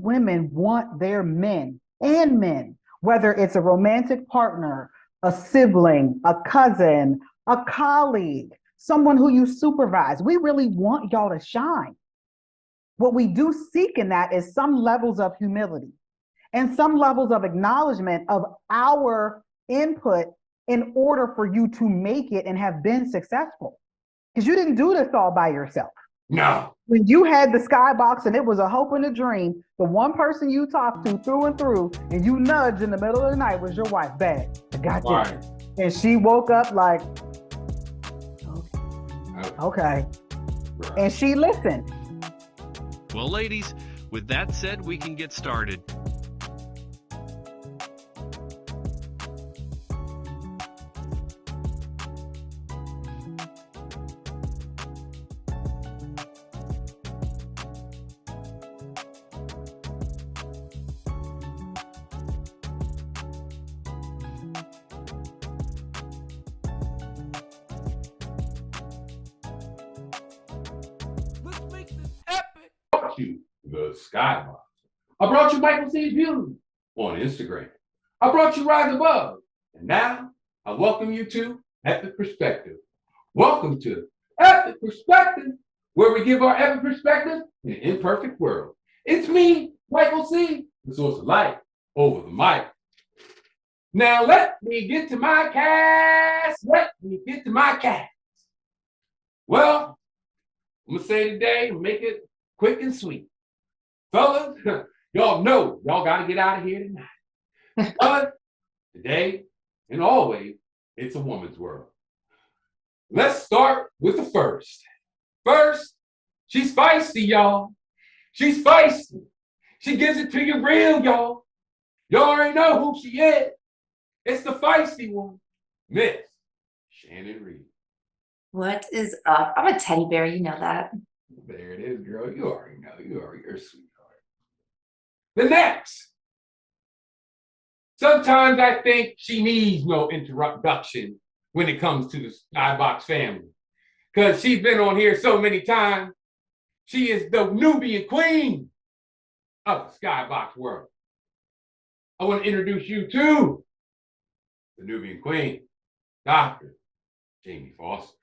women want their men and men, whether it's a romantic partner, a sibling, a cousin, a colleague, someone who you supervise. We really want y'all to shine. What we do seek in that is some levels of humility and some levels of acknowledgement of our input in order for you to make it and have been successful. Because you didn't do this all by yourself. No. When you had the Skyboxx and it was a hope and a dream, the one person you talked to through and through, and you nudged in the middle of the night was your wife. Babe, I got you. Right. And she woke up like, okay. Right. And she listened. Well, ladies, with that said, we can get started. You the Skyboxx. I brought you Michael C's Beauty on Instagram. I brought you Rise Above. And now I welcome you to Epic Perspective. Welcome to Epic Perspective, where we give our epic perspective in an imperfect world. It's me, Michael C, the source of light, over the mic. Now let me get to my cast. Well, I'm gonna say today, make it quick and sweet. Fellas, y'all know y'all got to get out of here tonight. But today and always, it's a woman's world. Let's start with the first. First, she's feisty, y'all. She's feisty. She gives it to you real, y'all. Y'all already know who she is. It's the feisty one, Miss Shannon Reedy. What is up? I'm a teddy bear, you know that. There it is, girl. You already know. You're a sweetheart. The next. Sometimes I think she needs no introduction when it comes to the Skyboxx family. Because she's been on here so many times. She is the Nubian queen of the Skyboxx world. I want to introduce you to the Nubian queen, Dr. Jaimie Foster.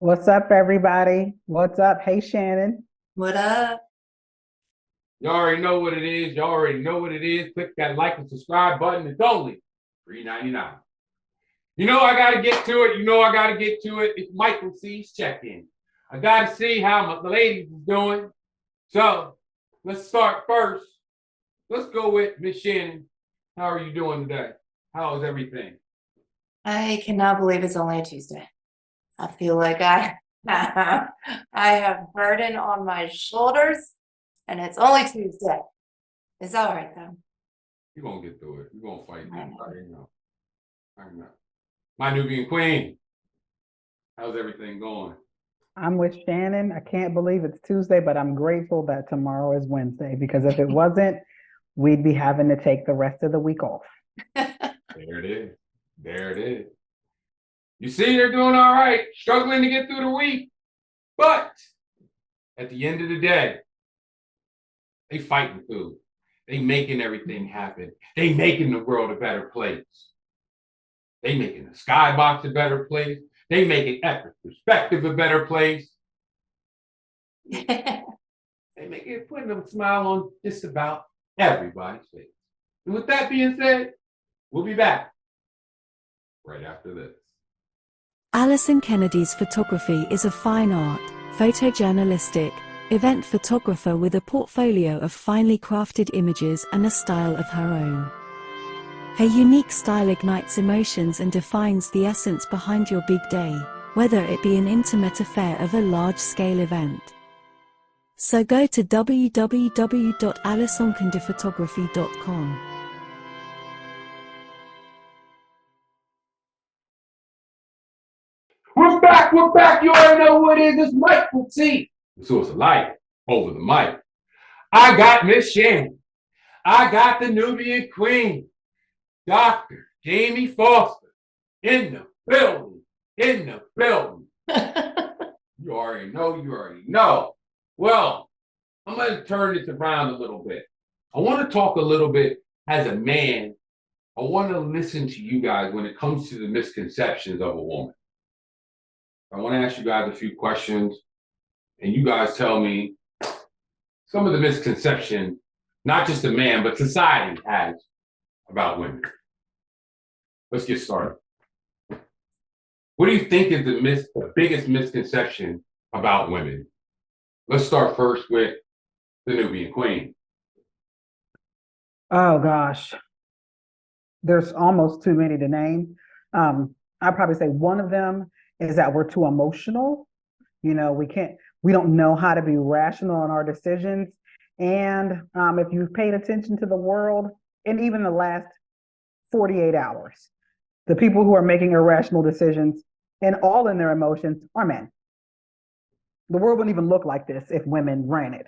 What's up, everybody? What's up? Hey, Shannon. What up? You already know what it is. Click that like and subscribe button. It's only $3.99. You know I got to get to it. It's Michael C's check-in. I got to see how the ladies is doing. So let's start first. Let's go with Miss Shannon. How are you doing today? How is everything? I cannot believe it's only a Tuesday. I feel like I have burden on my shoulders, and it's only Tuesday. It's all right, though. You're going to get through it. You're going to fight. I know. My Nubian queen. How's everything going? I'm with Shannon. I can't believe it's Tuesday, but I'm grateful that tomorrow is Wednesday, because if it wasn't, we'd be having to take the rest of the week off. There it is. You see, they're doing all right, struggling to get through the week. But at the end of the day, they fighting through. They making everything happen. They making the world a better place. They making the Skyboxx a better place. They making Epic Perspective a better place. They making it, putting a smile on just about everybody's face. And with that being said, we'll be back right after this. Alison Kennedy's photography is a fine art, photojournalistic, event photographer with a portfolio of finely crafted images and a style of her own. Her unique style ignites emotions and defines the essence behind your big day, whether it be an intimate affair of a large-scale event. So go to www.alisonkendyphotography.com. We're back. You already know who it is. It's Michael C, the source of light, over the mic. I got Miss Shannon. I got the Nubian queen, Dr. Jaimie Foster, in the building. You already know. Well, I'm going to turn this around a little bit. I want to talk a little bit as a man. I want to listen to you guys when it comes to the misconceptions of a woman. I want to ask you guys a few questions, and you guys tell me some of the misconceptions, not just a man, but society has about women. Let's get started. What do you think is the biggest misconception about women? Let's start first with the Nubian Queen. Oh gosh, there's almost too many to name. I'd probably say one of them is that we're too emotional. You know, we don't know how to be rational in our decisions. And if you've paid attention to the world, and even the last 48 hours, the people who are making irrational decisions and all in their emotions are men. The world wouldn't even look like this if women ran it,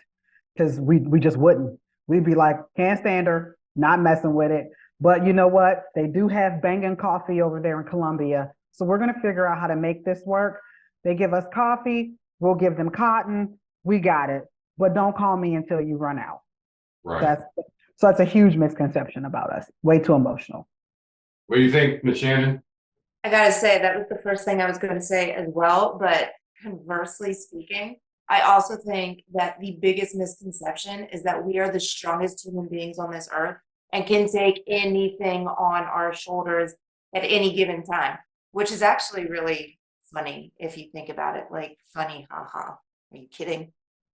because we just wouldn't. We'd be like, can't stand her, not messing with it. But you know what? They do have banging coffee over there in Colombia. So we're going to figure out how to make this work. They give us coffee, we'll give them cotton. We got it. But don't call me until you run out. Right. So that's a huge misconception about us. Way too emotional. What do you think, Ms. Shannon? I gotta say, that was the first thing I was gonna say as well, but conversely speaking, I also think that the biggest misconception is that we are the strongest human beings on this earth and can take anything on our shoulders at any given time, which is actually really funny if you think about it. Like, funny, haha. Are you kidding?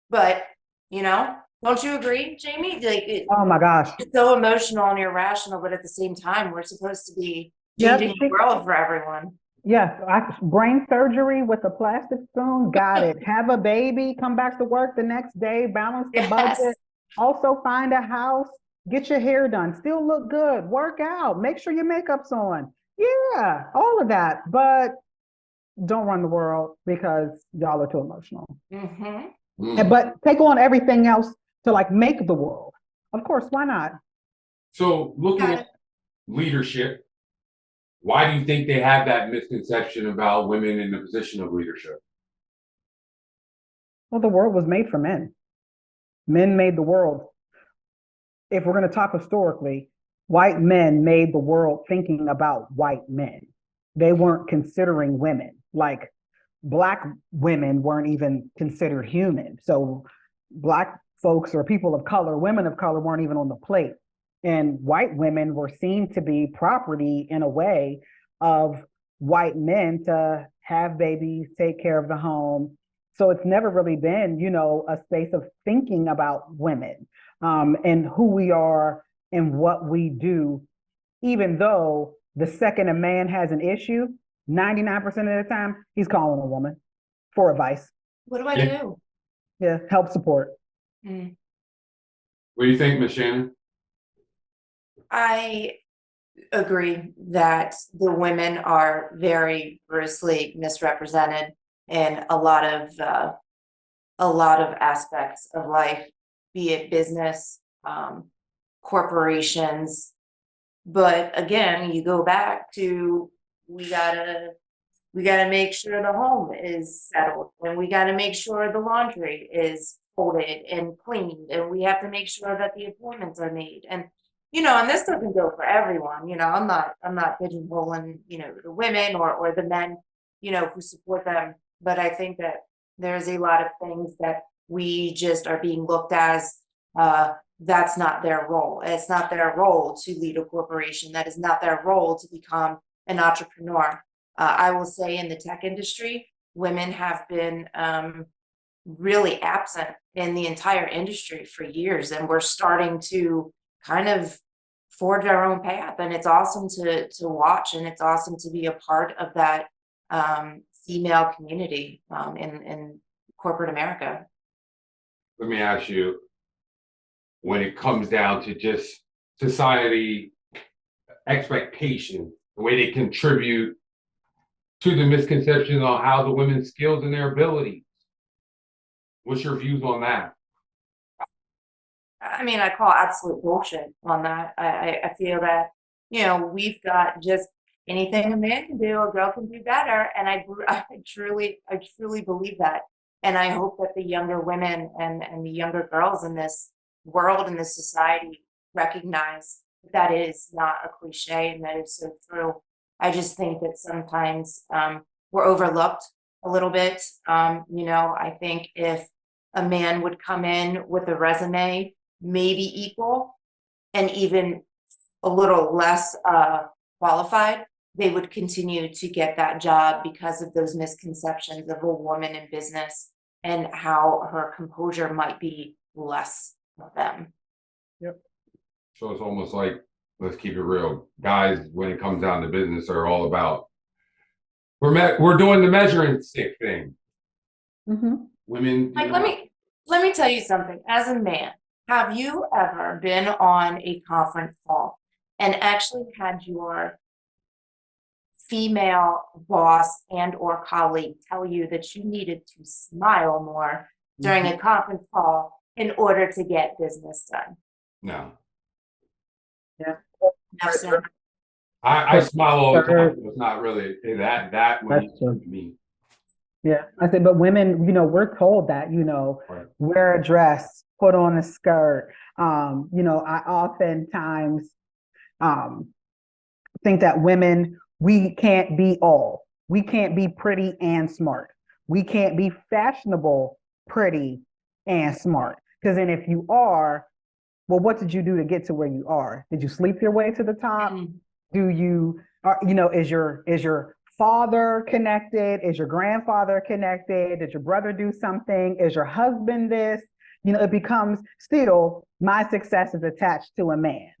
But, don't you agree, Jaimie? Like, Oh my gosh. it's so emotional and irrational, but at the same time, we're supposed to be Yep. changing the world for everyone. Yes, brain surgery with a plastic spoon, got it. Have a baby, come back to work the next day, balance the Yes. budget. Also find a house, get your hair done, still look good, work out, make sure your makeup's on. Yeah, all of that. But don't run the world because y'all are too emotional. Mm-hmm. But take on everything else to like make the world. Of course, why not? So looking at leadership, why do you think they have that misconception about women in the position of leadership? Well, the world was made for men. Men made the world. If we're going to talk historically, white men made the world thinking about white men. They weren't considering women. Like, Black women weren't even considered human. So Black folks or people of color, women of color, weren't even on the plate. And white women were seen to be property in a way of white men to have babies, take care of the home. So it's never really been, a space of thinking about women and who we are and what we do, even though the second a man has an issue, 99% of the time, he's calling a woman for advice. What do I Yeah. do? Yeah, help, support. Mm. What do you think, Ms. Shannon? I agree that the women are very grossly misrepresented in a lot of aspects of life, be it business, corporations. But again, you go back to we gotta make sure the home is settled, and we gotta make sure the laundry is folded and cleaned, and we have to make sure that the appointments are made. And and this doesn't go for everyone. I'm not pigeonholing, the women or the men, who support them. But I think that there's a lot of things that we just are being looked as that's not their role. It's not their role to lead a corporation. That is not their role to become an entrepreneur. I will say in the tech industry, women have been really absent in the entire industry for years, and we're starting to kind of forge our own path. And it's awesome to watch, and it's awesome to be a part of that female community in corporate America. Let me ask you, when it comes down to just society expectation, the way they contribute to the misconception on how the women's skills and their abilities, what's your views on that? I mean, I call absolute bullshit on that. I feel that, we've got just anything a man can do, a girl can do better. And I truly believe that. And I hope that the younger women and the younger girls in this world, in this society, recognize that is not a cliche and that is so true. I just think that sometimes we're overlooked a little bit. I think if a man would come in with a resume, maybe equal and even a little less qualified, they would continue to get that job because of those misconceptions of a woman in business and how her composure might be less of them. Yep. So it's almost like, let's keep it real. Guys, when it comes down to business, are all about, we're doing the measuring stick thing. Mhm. Women. Like, let me tell you something. As a man, have you ever been on a conference call and actually had your female boss and or colleague tell you that you needed to smile more during a conference call in order to get business done? No. Yeah. No, sir. I smile all the time. Sure. It's not really that when That's you true. to me. Yeah, I said, but women, we're told that, Right. wear a dress, put on a skirt. I oftentimes think that women, we can't be all. We can't be pretty and smart. We can't be fashionable, pretty, and smart. Because then if you are, well, what did you do to get to where you are? Did you sleep your way to the top? Do you, is your father connected? Is your grandfather connected? Did your brother do something? Is your husband this? It becomes still my success is attached to a man.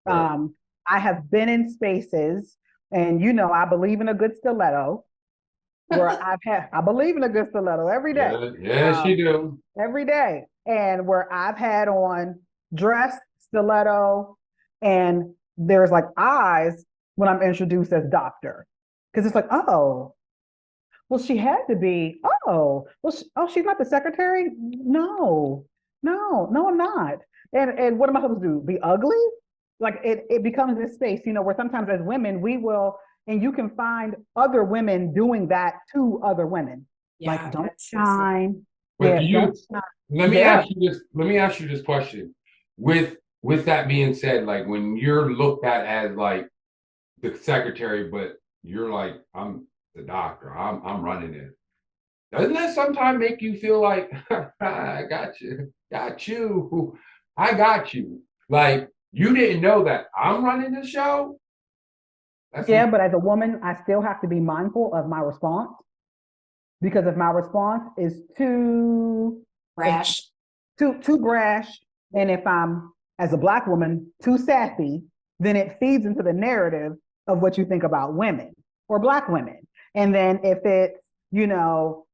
Right. I have been in spaces, and I believe in a good stiletto. Where I believe in a good stiletto every day. Yes, you do. Every day, and where I've had on dress, stiletto, and there's like eyes when I'm introduced as doctor, because it's like, oh, well, she had to be. Oh, well, she's not the secretary. No, no, no, I'm not. And what am I supposed to do? Be ugly? Like it becomes this space, where sometimes as women we will, and you can find other women doing that to other women. Yeah, Like, don't that's so sad. shine. But Yeah, do you? don't shine. Let me Yeah. ask you this. Let me ask you this question. With that being said, like when you're looked at as like the secretary, but you're like, I'm the doctor. I'm running it. Doesn't that sometimes make you feel like I got you, I got you? Like you didn't know that I'm running the show. Yeah, but as a woman, I still have to be mindful of my response, because if my response is too Rash. too brash, and if I'm, as a Black woman, too sassy, then it feeds into the narrative of what you think about women or Black women. And then if it's,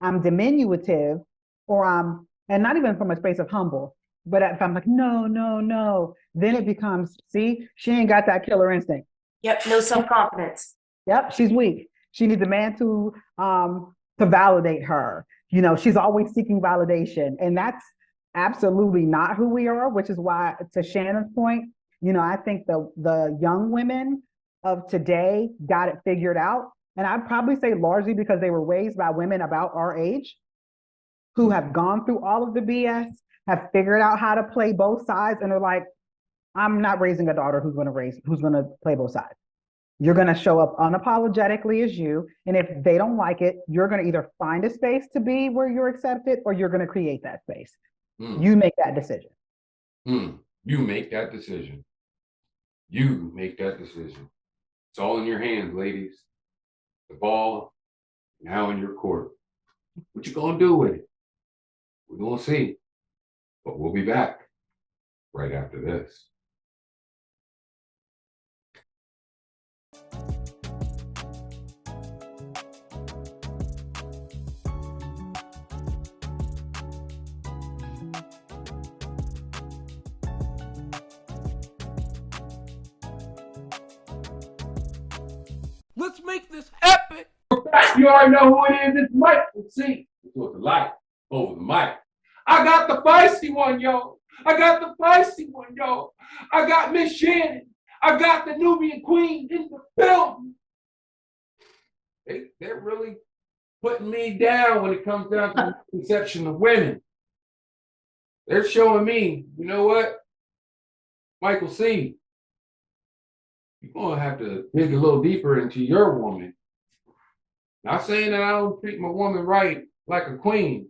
I'm diminutive, or and not even from a space of humble, but if I'm like, no, no, no, then it becomes, see, she ain't got that killer instinct. Yep, no self-confidence. Yep, she's weak. She needs a man to validate her. She's always seeking validation, and that's absolutely not who we are. Which is why, to Shannon's point, I think the young women of today got it figured out, and I'd probably say largely because they were raised by women about our age, who have gone through all of the BS, have figured out how to play both sides, and are like, I'm not raising a daughter who's going to play both sides. You're going to show up unapologetically as you. And if they don't like it, you're going to either find a space to be where you're accepted, or you're going to create that space. You make that decision. You make that decision. You make that decision. It's all in your hands, ladies. The ball now in your court. What you gonna do with it? We're gonna see. But we'll be back right after this. Let's make this happen. You already know who it is. It's Mike. Let's see. It's with the light over the mic. I got the feisty one, yo. I got the feisty one, yo. I got Miss Shannon. I got the Nubian Queen in the building. They're really putting me down when it comes down to the conception of women. They're showing me, you know what, Michael C., you're gonna have to dig a little deeper into your woman. Not saying that I don't treat my woman right like a queen,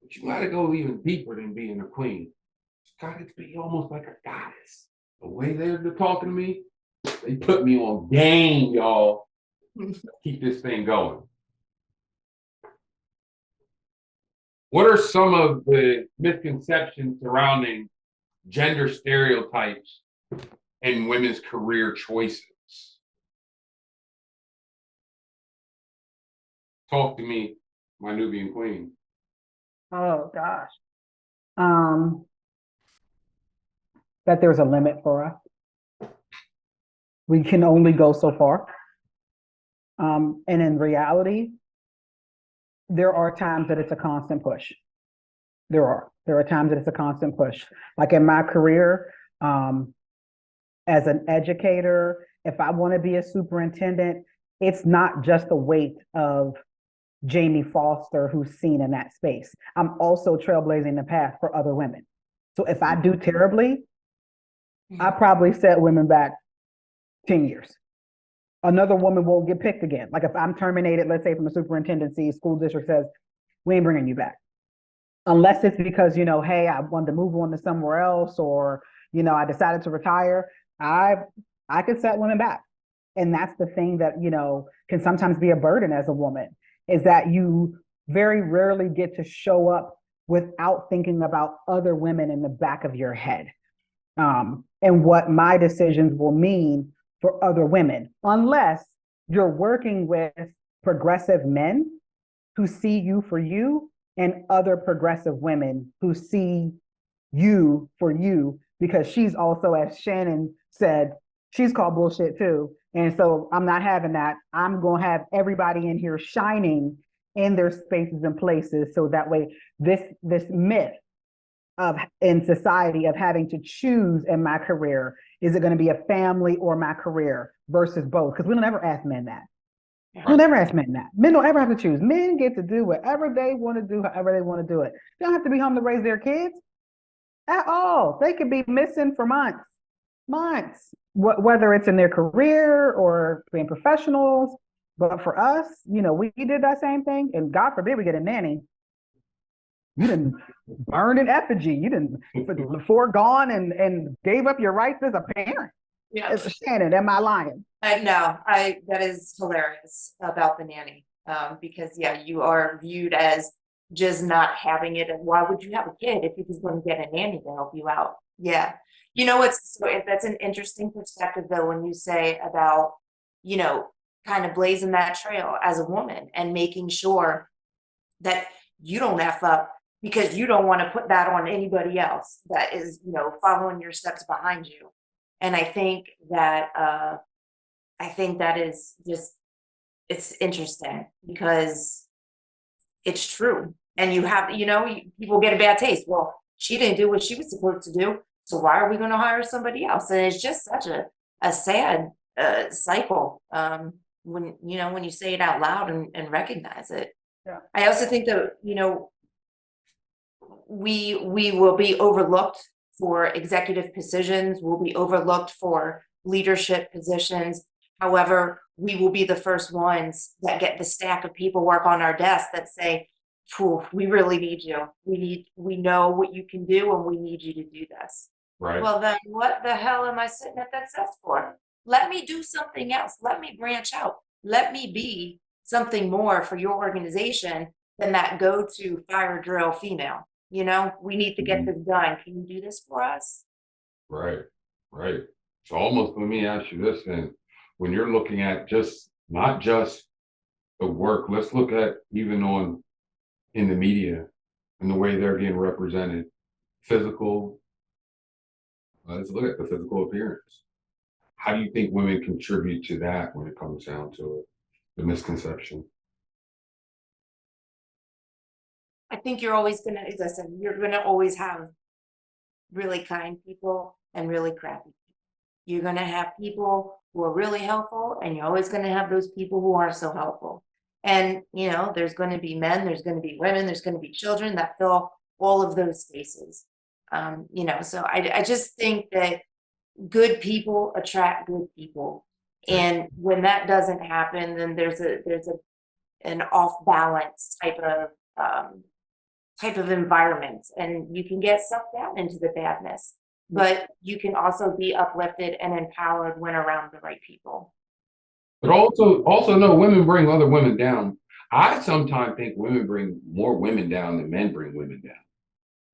but you gotta go even deeper than being a queen. It's gotta be almost like a goddess. The way they're talking to me, they put me on game, y'all. Keep this thing going. What are some of the misconceptions surrounding gender stereotypes and women's career choices? Talk to me, my Nubian queen. Oh gosh. That there's a limit for us. We can only go so far. And in reality, there are times that it's a constant push. There are times that it's a constant push. Like in my career, as an educator, if I want to be a superintendent, it's not just the weight of Jaimie Foster who's seen in that space. I'm also trailblazing the path for other women. So if I do terribly, I probably set women back 10 years. Another woman won't get picked again. Like if I'm terminated, let's say from a superintendency, school district says, we ain't bringing you back. Unless it's because, you know, hey, I wanted to move on to somewhere else, or, you know, I decided to retire, I could set women back. And that's the thing that, you know, can sometimes be a burden as a woman, is that you very rarely get to show up without thinking about other women in the back of your head. And what my decisions will mean for other women, unless you're working with progressive men who see you for you, and other progressive women who see you for you, because she's also, as Shannon said, she's called bullshit too. And so I'm not having that. I'm going to have everybody in here shining in their spaces and places. So that way, this myth of in society of having to choose in my career, is it going to be a family or my career versus both? Because we don't ever ask men that. We'll never ask men that. Men don't ever have to choose. Men get to do whatever they want to do, however they want to do it. They don't have to be home to raise their kids at all. They could be missing for months, whether it's in their career or being professionals. But for us, you know, we did that same thing, and God forbid we get a nanny. You didn't burn an effigy. You didn't foregone and gave up your rights as a parent. Yeah. Shannon, am I lying? That is hilarious about the nanny. Because yeah, you are viewed as just not having it. And why would you have a kid if you just want to get a nanny to help you out? Yeah. You know, that's an interesting perspective though, when you say about, you know, kind of blazing that trail as a woman and making sure that you don't F up because you don't want to put that on anybody else that is, you know, following your steps behind you. And I think that is just, it's interesting because it's true. And you have, you know, people get a bad taste. Well, she didn't do what she was supposed to do, so why are we going to hire somebody else? And it's just such a sad cycle when, you know, when you say it out loud and recognize it. Yeah. I also think that, you know, we will be overlooked for executive positions, we'll be overlooked for leadership positions. However, we will be the first ones that get the stack of paperwork on our desk that say, we really need you. We know what you can do and we need you to do this. Right. Well, then what the hell am I sitting at that desk for? Let me do something else. Let me branch out. Let me be something more for your organization than that go-to fire drill female. You know, we need to get this done. Can you do this for us? Right. So almost, let me ask you this then. When you're looking at not just the work, let's look at even in the media and the way they're getting represented. Physical, let's look at the physical appearance. How do you think women contribute to that when it comes down to it? The misconception. I think you're always gonna, as I said, you're gonna always have really kind people and really crappy people. You're gonna have people who are really helpful, and you're always gonna have those people who aren't so helpful. And, there's going to be men, there's going to be women, there's going to be children that fill all of those spaces. So I just think that good people attract good people. And when that doesn't happen, then there's an off balance type of environment, and you can get sucked down into the badness, but you can also be uplifted and empowered when around the right people. But also know women bring other women down. I sometimes think women bring more women down than men bring women down.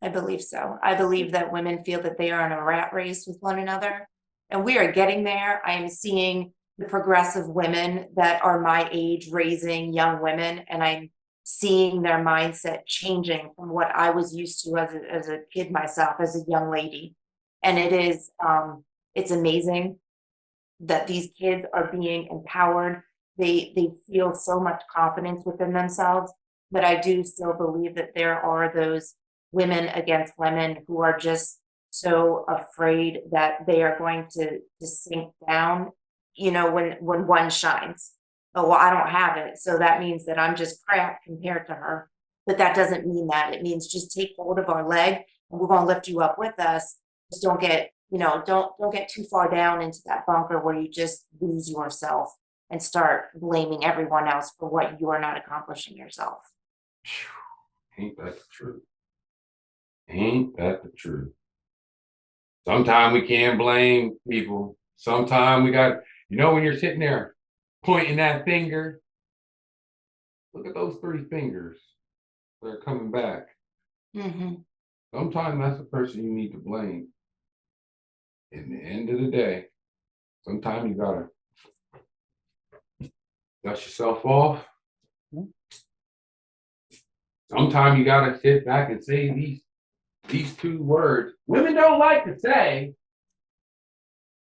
I believe so. I believe that women feel that they are in a rat race with one another, and we are getting there. I am seeing the progressive women that are my age raising young women, and I'm seeing their mindset changing from what I was used to as a kid myself, as a young lady. And it's amazing that these kids are being empowered. They feel so much confidence within themselves, but I do still believe that there are those women against women who are just so afraid that they are going to sink down, when one shines. Oh, well, I don't have it, so that means that I'm just crap compared to her. But that doesn't mean that. It means just take hold of our leg and we're going to lift you up with us. Just don't get, don't get too far down into that bunker where you just lose yourself and start blaming everyone else for what you are not accomplishing yourself. Ain't that the truth? Ain't that the truth? Sometimes we can't blame people. Sometimes we got, when you're sitting there pointing that finger, look at those 3 fingers that are coming back. Mm-hmm. Sometimes that's the person you need to blame. In the end of the day, sometimes you gotta dust yourself off. Sometimes you gotta sit back and say these 2 words. Women don't like to say,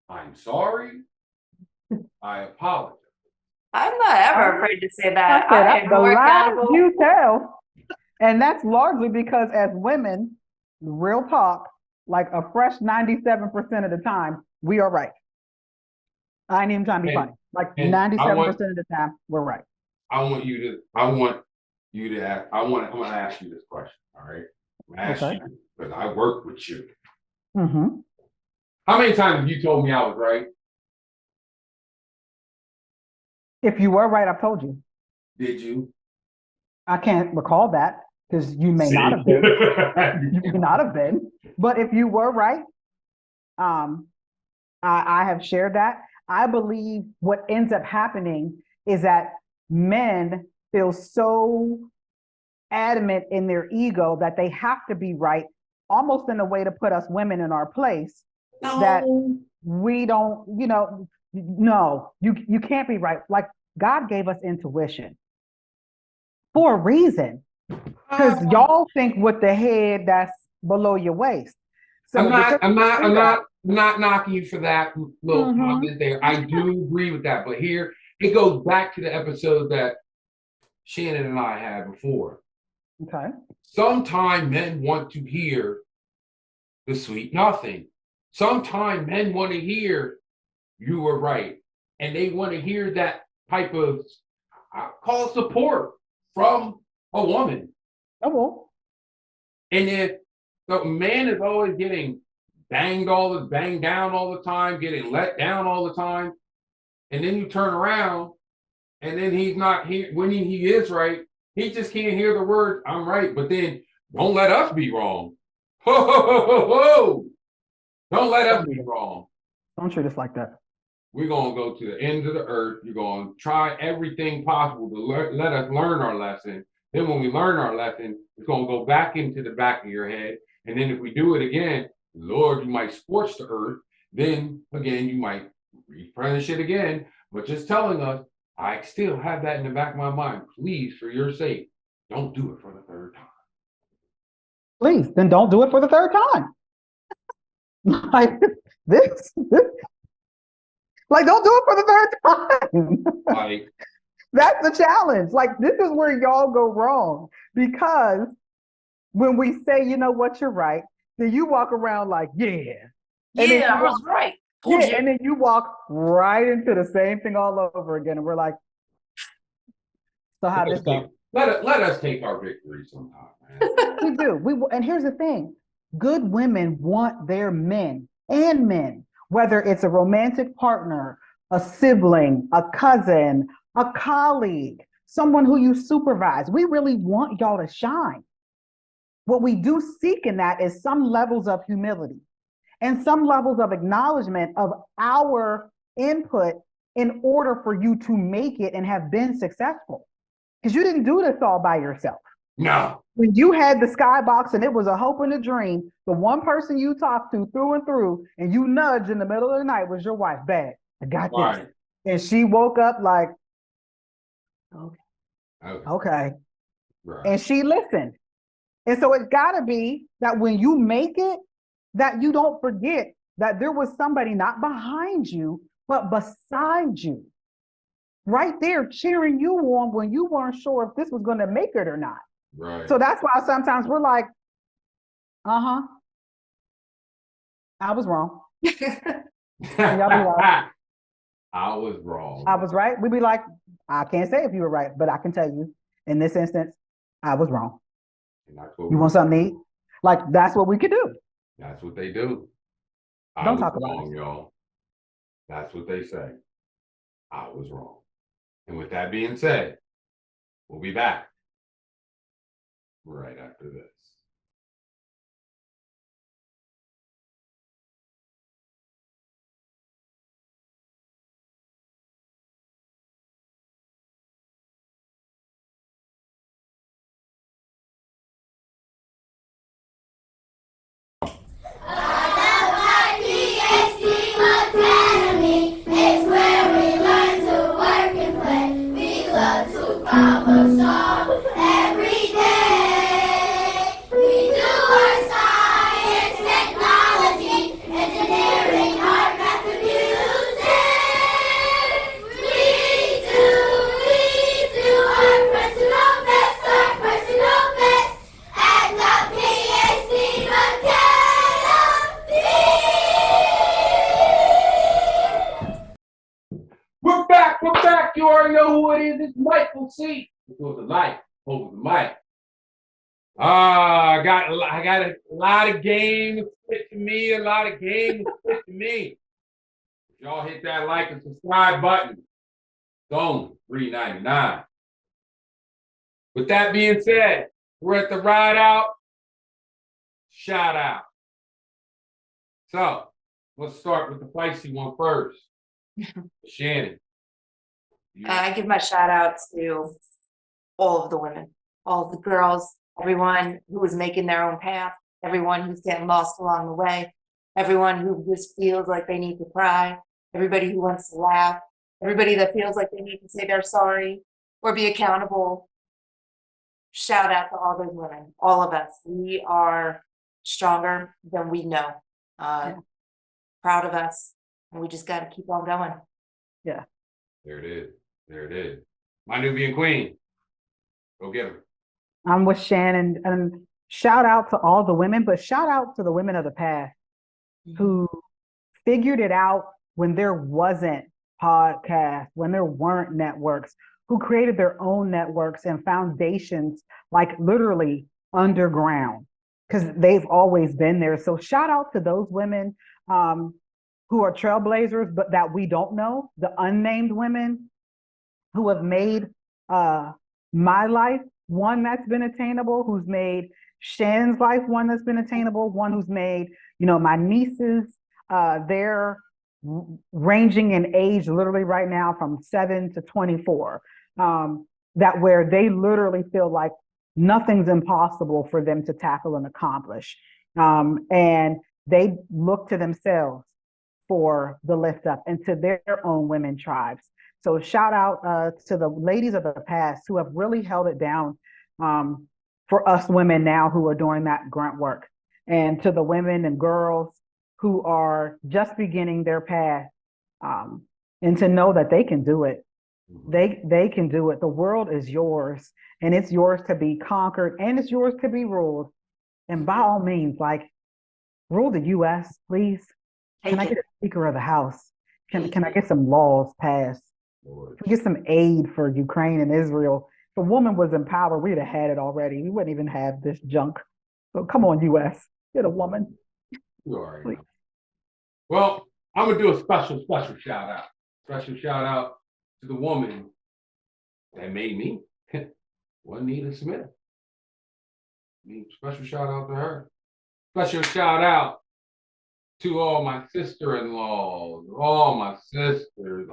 I'm sorry, I apologize. I'm not ever afraid to say that. I said, I am the more lies accountable. you tell. And that's largely because as women, real talk, like a fresh 97% of the time, we are right. I ain't even trying to be funny. Like 97% of the time, we're right. I'm gonna ask you this question, all right? I'm gonna ask you, because I work with you. Mm-hmm. How many times have you told me I was right? If you were right, I've told you. Did you? I can't recall that because you may not have been. You may not have been. But if you were right, I have shared that. I believe what ends up happening is that men feel so adamant in their ego that they have to be right, almost in a way to put us women in our place. No. That we don't, no, you can't be right. Like God gave us intuition for a reason, because y'all think with the head that's below your waist. So I'm not knocking you for that little comment there. I do agree with that, but here it goes back to the episode that Shannon and I had before. Okay. Sometimes men want to hear the sweet nothing. Sometimes men want to hear you were right, and they want to hear that type of, I call it support from a woman. Oh well. And if the man is always getting banged down all the time, getting let down all the time, and then you turn around and then he's not here when he is right, he just can't hear the words, I'm right, but then don't let us be wrong. Ho, ho, ho, ho, ho. Don't let us be wrong. Don't treat us like that. We're going to go to the ends of the earth. You're going to try everything possible to let us learn our lesson. Then when we learn our lesson, it's going to go back into the back of your head. And then if we do it again, Lord, you might scorch the earth. Then again, you might replenish it again. But just telling us, I still have that in the back of my mind. Please, for your sake, don't do it for the 3rd time. Please, then don't do it for the 3rd time. Like this, like don't do it for the 3rd time. Like, that's the challenge. Like this is where y'all go wrong, because when we say, you know what, you're right, then you walk around like, yeah. Yeah, I was right. Told you. And then you walk right into the same thing all over again. And we're like, So how this go? Let us take our victory sometime, man. We do. And here's the thing: good women want their men and men, whether it's a romantic partner, a sibling, a cousin, a colleague, someone who you supervise. We really want y'all to shine. What we do seek in that is some levels of humility and some levels of acknowledgement of our input in order for you to make it and have been successful. Because you didn't do this all by yourself. No. When you had the Skyboxx and it was a hope and a dream, the one person you talked to through and through, and you nudged in the middle of the night was your wife. Bad. I got this. Right. And she woke up like, Okay. okay. Right. And she listened. And so it's got to be that when you make it, that you don't forget that there was somebody not behind you, but beside you, right there cheering you on when you weren't sure if this was going to make it or not. Right. So that's why sometimes we're like, I was wrong. I was wrong. I was right. We'd be like, I can't say if you were right, but I can tell you in this instance, I was wrong. You want something to eat? Like, that's what we could do. That's what they do. Don't talk about wrong, y'all. That's what they say. I was wrong. And with that being said, we'll be back right after this. Problem solve every day. We do our science, technology, engineering, art, math, and music. We do our personal best at the PhD Academy. We're back. You already know who it is. It's Michael C. Over the light, over the mic. I got a lot of games fit to me. If y'all hit that like and subscribe button, it's only $3.99. With that being said, we're at the ride out, shout out. So let's start with the feisty one first. Shannon. I give my shout out to all of the women, all of the girls, everyone who is making their own path, everyone who's getting lost along the way, everyone who just feels like they need to cry, everybody who wants to laugh, everybody that feels like they need to say they're sorry or be accountable. Shout out to all those women, all of us. We are stronger than we know. Proud of us, and we just got to keep on going. Yeah. There it is. My Nubian queen. Go get her. I'm with Shannon, and shout out to all the women, but shout out to the women of the past who figured it out when there wasn't podcasts, when there weren't networks, who created their own networks and foundations, like literally underground, because they've always been there. So shout out to those women who are trailblazers, but that we don't know, the unnamed women who have made my life one that's been attainable, who's made Shannon's life one that's been attainable, one who's made, my nieces, they're ranging in age literally right now from 7 to 24, that where they literally feel like nothing's impossible for them to tackle and accomplish. And they look to themselves for the lift up and to their own women tribes. So shout out to the ladies of the past who have really held it down for us women now who are doing that grunt work, and to the women and girls who are just beginning their path, and to know that they can do it. They can do it. The world is yours, and it's yours to be conquered, and it's yours to be ruled. And by all means, rule the U.S., please. Can I get a Speaker of the House? Can I get some laws passed? Can we get some aid for Ukraine and Israel If a woman was empowered, we'd have had it already. We wouldn't even have this junk. So come on, US, get a woman. You already know. Well, I'm gonna do a special shout out. Special shout out to the woman that made me. Juanita Smith. Special shout out to her. Special shout out to all my sister-in-laws, all my sisters,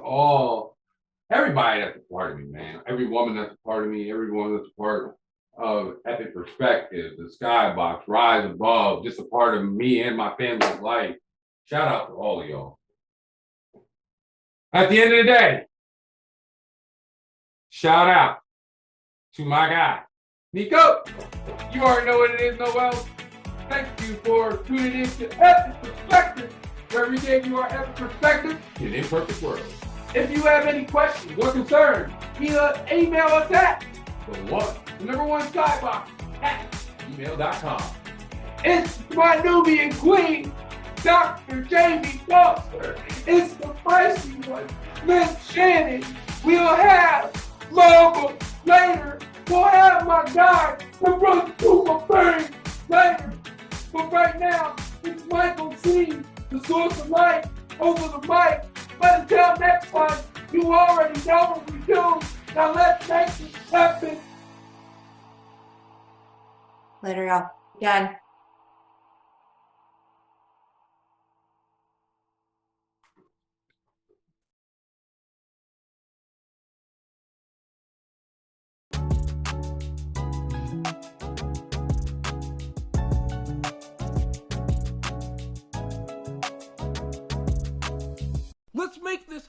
everybody that's a part of me, man. Every woman that's a part of me, everyone that's a part of Epic Perspective, the Skyboxx, Rise Above, just a part of me and my family's life. Shout out to all of y'all. At the end of the day, shout out to my guy, Nico. You already know what it is, Noel. Thank you for tuning in to Epic Perspective, where we gave you our epic perspective in an imperfect world. If you have any questions or concerns, email us at the number one Skyboxx at gmail.com. It's my Nubian queen, Dr. Jaimie Foster. It's the pricey one, Miss Shannon. We'll have Lobo later. We'll have my guy, the brother Puma Bang later. But right now, it's Michael C, the source of life, over the mic. But until next time, you already know what we do. Now let's make it happen. Later, y'all. Done. Let's make this